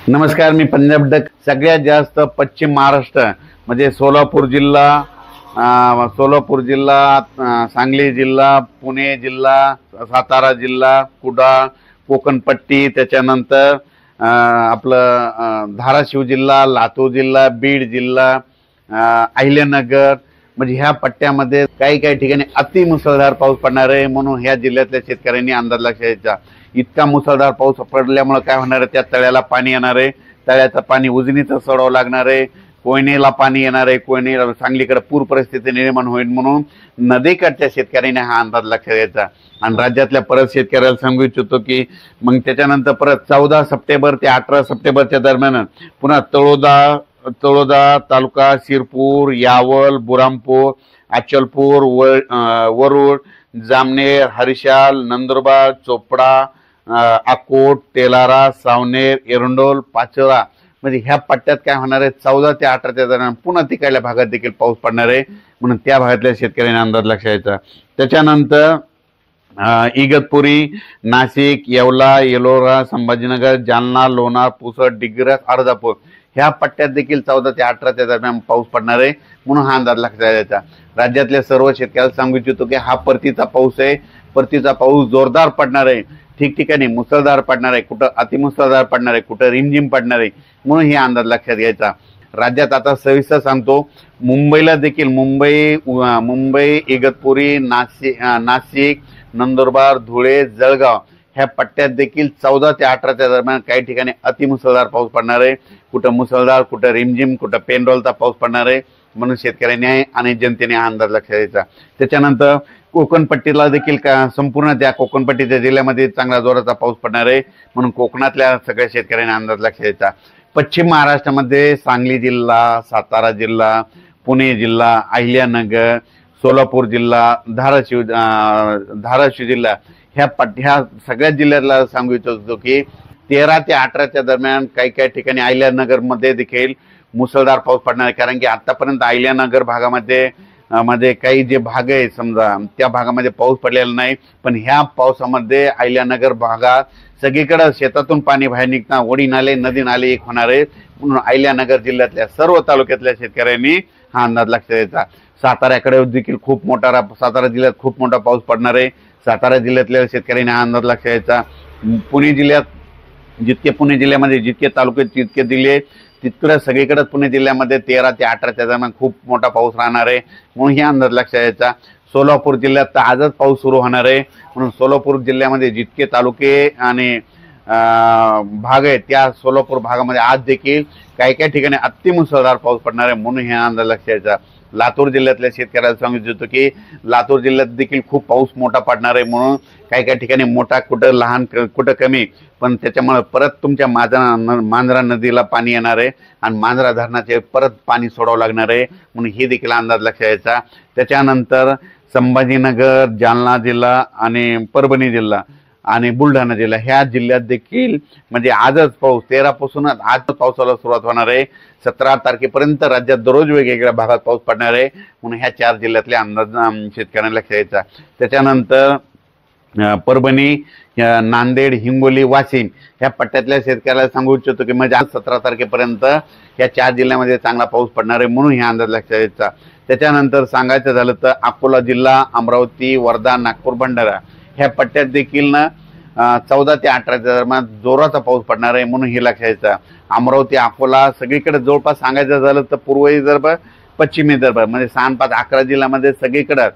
नमस्कार, मी पंजाब डक. सगळ्यात जास्त पश्चिम महाराष्ट्र म्हणजे सोलापूर जिल्हा, सांगली जिल्हा, पुणे जिल्हा, सातारा जिल्हा, कुडाळ, कोकणपट्टी, त्याच्यानंतर आपलं धाराशिव जिल्हा, लातूर जिल्हा, बीड जिल्हा, अहिल्यानगर म्हणजे ह्या पट्ट्यामध्ये काही काही ठिकाणी अति मुसळधार पाऊस पडणार आहे. म्हणून ह्या जिल्ह्यातल्या शेतकऱ्यांनी अंदाज लक्षात घ्यायचा. इतका मुसळधार पाऊस पडल्यामुळे काय होणार आहे, त्या तळ्याला पाणी येणार आहे. तळ्याचं पाणी उजनीचं सोडावं लागणार आहे. कोयनेला पाणी येणार आहे. कोयने सांगलीकडे पूर परिस्थिती निर्माण होईल. म्हणून नदीकडच्या शेतकऱ्यांनी हा अंदाज लक्षात घ्यायचा. आणि राज्यातल्या परत शेतकऱ्याला सांगू इच्छितो की मग त्याच्यानंतर परत 14 सप्टेंबर ते 18 सप्टेंबरच्या दरम्यान पुन्हा तळोदा तालुका, शिरपूर, यावल, बुरामपूर, अचलपूर, वरुड, जामनेर, हरिशाल, नंदुरबार, चोपडा, अकोट, तेलारा, सावनेर, एरंडोल, पाचोरा म्हणजे ह्या पट्ट्यात काय होणार आहे, 14 ते 18 दरम्यान पुन्हा तिकडल्या भागात देखील पाऊस पडणार आहे. म्हणून त्या भागातल्या शेतकऱ्यांनी अंदाज लक्षात घ्यायचा. त्याच्यानंतर इगतपुरी, नाशिक, येवला, येलोरा, संभाजीनगर, जालना, लोणार, पुसद, डिग्रस, अर्धापूर ह्या पट्ट्यात देखील 14 ते 18 दरम्यान पाऊस पडणार आहे. म्हणून हा अंदाज लक्षात घ्यायचा. राज्यातल्या सर्व शेतकऱ्याला सांगू इच्छितो की हा परतीचा पाऊस आहे. परतीचा पाऊस जोरदार पडणार आहे. ठिकठिकाणी मुसळधार पडणार आहे, कुठं अतिमुसळधार पडणार आहे, कुठं रिमझिम पडणार आहे. म्हणून हे अंदाज लक्षात घ्यायचा. राज्यात आता सविस्तर सांगतो. मुंबईला देखील मुंबई, इगतपुरी, नाशिक, नंदुरबार, धुळे, जळगाव ह्या पट्ट्यात देखील 14 ते 18 दरम्यान काही ठिकाणी अतिमुसळधार पाऊस पडणार आहे. कुठं मुसळधार, कुठं रिमझिम, कुठं पेंडॉलचा पाऊस पडणार आहे. म्हणून शेतकऱ्यांनी आणि जनतेने हा अंदाज लक्षात घ्यायचा. त्याच्यानंतर कोकणपट्टीला देखील संपूर्ण त्या कोकणपट्टीच्या जिल्ह्यामध्ये चांगला जोराचा पाऊस पडणार आहे. म्हणून कोकणातल्या सगळ्या शेतकऱ्यांनी अंदाज लक्षात घ्यायचा. पश्चिम महाराष्ट्रामध्ये सांगली जिल्हा, सातारा जिल्हा, पुणे जिल्हा, अहिल्यानगर, सोलापूर जिल्हा, धाराशिव जिल्हा ह्या सगळ्या जिल्ह्यातला सांगू इच्छितो की 13 ते 18 दरम्यान काही काही ठिकाणी अहिल्यानगरमध्ये देखील मुसळधार पाऊस पडणार आहे. कारण की आतापर्यंत अहिल्यानगर भागामध्ये काही जे भाग आहे समजा त्या भागामध्ये पाऊस पडलेला नाही. पण ह्या पावसामध्ये अहिल्यानगर भागात सगळीकडे शेतातून पाणी बाहेर निघणार, ओढी नाले, नदी नाले एक होणार आहे. म्हणून अहिल्यानगर जिल्ह्यातल्या सर्व तालुक्यातल्या शेतकऱ्यांनी हा अंदाज लक्षात घ्यायचा. साताऱ्याकडे देखील सातारा जिल्ह्यात खूप मोठा पाऊस पडणार आहे. सातारा जिल्ह्यातल्या शेतकऱ्यांनी हा अंदाज लक्षात घ्यायचा. पुणे जिल्ह्यामध्ये जितके तालुके तितके जिल्हे तितकं सगळीकडे पुणे जिल्ह्यामध्ये 13 ते 18 दरम्यान खूप मोठा पाऊस राहणार आहे. म्हणून हे अंदाज लक्षात घ्यायचा. सोलापूर जिल्ह्यात तर आजच पाऊस सुरू होणार आहे. म्हणून सोलापूर जिल्ह्यामध्ये जितके तालुके आणि भाग आहेत त्या सोलापूर भागामध्ये आज देखील काही काही ठिकाणी अतिमुसळधार पाऊस पडणार आहे. म्हणून हे अंदाज लक्षात घ्यायचा. लातूर जिल्ह्यातल्या शेतकऱ्याला सांगू इच्छितो की लातूर जिल्ह्यात देखील खूप पाऊस मोठा पडणार आहे. म्हणून काही काही ठिकाणी मोठा, कुठं लहान, कुठं कमी, पण त्याच्यामुळे परत तुमच्या मांजरा नदीला पाणी येणार आहे आणि मांजरा धरणाचे परत पाणी सोडावं लागणार आहे. म्हणून हे देखील अंदाज लक्षात घ्यायचा. त्याच्यानंतर संभाजीनगर, जालना जिल्हा आणि परभणी जिल्हा आणि बुलढाणा जिल्हा ह्या जिल्ह्यात देखील म्हणजे आजच पाऊस 13 पासूनच आज पावसाला सुरुवात होणार आहे. 17 तारखेपर्यंत राज्यात दररोज वेगवेगळ्या भागात पाऊस पडणार आहे. म्हणून ह्या 4 जिल्ह्यातले अंदाज शेतकऱ्यांना लक्षात घ्यायचा. त्याच्यानंतर परभणी, नांदेड, हिंगोली, वाशिम ह्या पट्ट्यातल्या शेतकऱ्याला सांगू इच्छितो की म्हणजे आज 17 तारखेपर्यंत या 4 जिल्ह्यामध्ये चांगला पाऊस पडणार आहे. म्हणून हे अंदाज लक्षात घ्यायचा. त्याच्यानंतर सांगायचं झालं तर अकोला जिल्हा, अमरावती, वर्धा, नागपूर, भंडारा ह्या पट्ट्यात देखील 14 ते 18 दरम्यान जोराचा पाऊस पडणार आहे. म्हणून हे लक्षात घ्यायचा. अमरावती, अकोला सगळीकडे जवळपास सांगायचं झालं तर पूर्व विदर्भ, पश्चिम विदर्भ म्हणजे 6-5-11 जिल्ह्यामध्ये सगळीकडे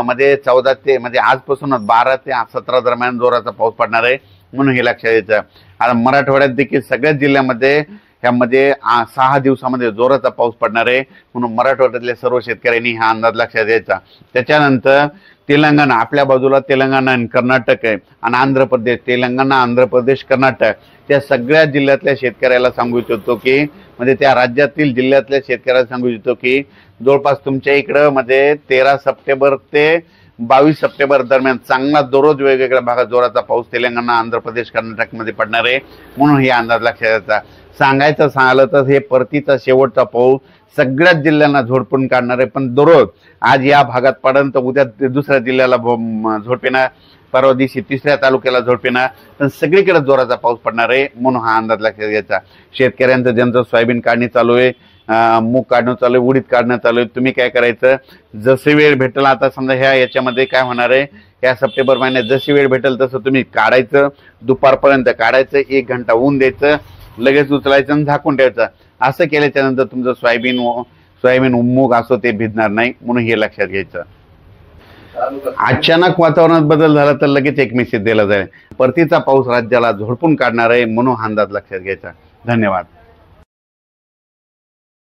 मध्ये 14 ते म्हणजे आजपासूनच 12 ते 17 दरम्यान जोराचा पाऊस पडणार आहे. म्हणून हे लक्षात घ्यायचं. आता मराठवाड्यात देखील सगळ्याच जिल्ह्यामध्ये ह्यामध्ये 6 दिवसामध्ये जोराचा पाऊस पडणार आहे. म्हणून मराठवाड्यातल्या सर्व शेतकऱ्यांनी हा अंदाज लक्षात घ्यायचा. त्याच्यानंतर तेलंगणा, आपल्या बाजूला तेलंगणा आणि कर्नाटक आहे आणि आंध्र प्रदेश, तेलंगणा, आंध्र प्रदेश, कर्नाटक त्या सगळ्या जिल्ह्यातल्या शेतकऱ्याला सांगू इच्छितो की म्हणजे त्या राज्यातील जिल्ह्यातल्या शेतकऱ्याला सांगू इच्छितो की जवळपास तुमच्या इकडं म्हणजे 13 सप्टेंबर ते 22 सप्टेंबर दरम्यान चांगला दररोज वेगवेगळ्या भागात जोराचा पाऊस तेलंगणा, आंध्र प्रदेश, कर्नाटकमध्ये पडणार आहे. म्हणून हे अंदाज लक्षात घ्यायचा. सांगायचं झालं तर हे परतीचा शेवटचा पाऊस सगळ्याच जिल्ह्यांना झोडपून काढणार आहे. पण दररोज आज या भागात पडन तर उद्या दुसऱ्या जिल्ह्याला झोडपेना परवा दिवशी तिसऱ्या तालुक्याला झोडपेना, तर सगळीकडे जोराचा पाऊस पडणार आहे म्हणून हा अंदाज लक्षात घ्यायचा. शेतकऱ्यांचं ज्यांचं सोयाबीन काढणी चालू आहे, मूग काढणं चालू आहे, उडीद काढणं चालू आहे, तुम्ही काय करायचं, जसे वेळ भेटेल, आता समजा याच्यामध्ये काय होणार आहे, या सप्टेंबर महिन्यात जशी वेळ भेटेल तसं तुम्ही काढायचं, दुपारपर्यंत काढायचं, 1 घंटा ऊन द्यायचं, लगेच उचलायचं आणि झाकून ठेवायचं. असं केल्याच्या नंतर तुमचं सोयाबीन मूग असो ते भिजणार नाही, म्हणून हे लक्षात घ्यायचं. अचानक वातावरणात बदल झाला तर लगेच एक मेसेज दिला जाईल. परतीचा पाऊस राज्याला झोडपून काढणार आहे म्हणून हा अंदाज लक्षात घ्यायचा. धन्यवाद.